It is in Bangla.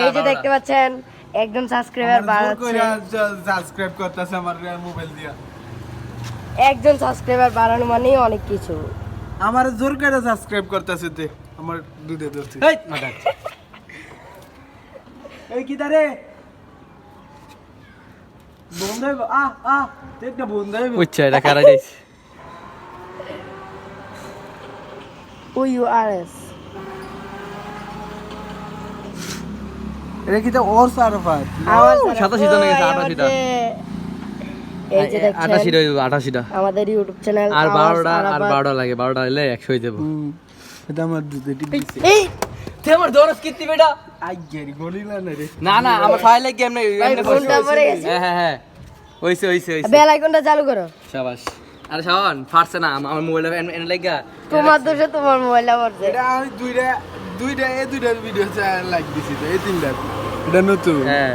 এই যে দেখতে পাচ্ছেন একজন সাবস্ক্রাইবার বাড়াচ্ছে, সাবস্ক্রাইব করতেছে আমার মোবাইল দিয়া। একজন সাবস্ক্রাইবার বাড়ানো মানেই অনেক কিছু। আমার জোর করে সাবস্ক্রাইব করতেছে তে আমার দুধে ধরছে। এই মাথা এই কি দারে বন্ধ দেখটা বন্ধ হইব। বুঝছে এটা কারা দিছে URS এটা কি তো ওর সার্ভার আমার 87 টা গেছে 88 টা এই যে দেখছেন 88 টা 88 টা আমাদের ইউটিউব চ্যানেল আর 12টা লাগে 12টা হইলে 100 হয়ে যাবে এটা আমার দুধে টিপছে। এই তে আমার দরস কিত্তি বেটা আই গেরি গলিলা না রে। না না আমার ফাইলে গেম নাই এমনি ফোনটা পড়ে গেছে। হ্যাঁ হইছে বেল আইকনটা চালু করো। শাবাশ আরে শাওন ফারছে না আমার মোবাইল এনে লাগা তোমার দোষে তোমার মোবাইলটা পড়ছে। এটা আমি দুইটা ভিডিও লাইক দিছি তো এই তিনটা এটা নতুন। হ্যাঁ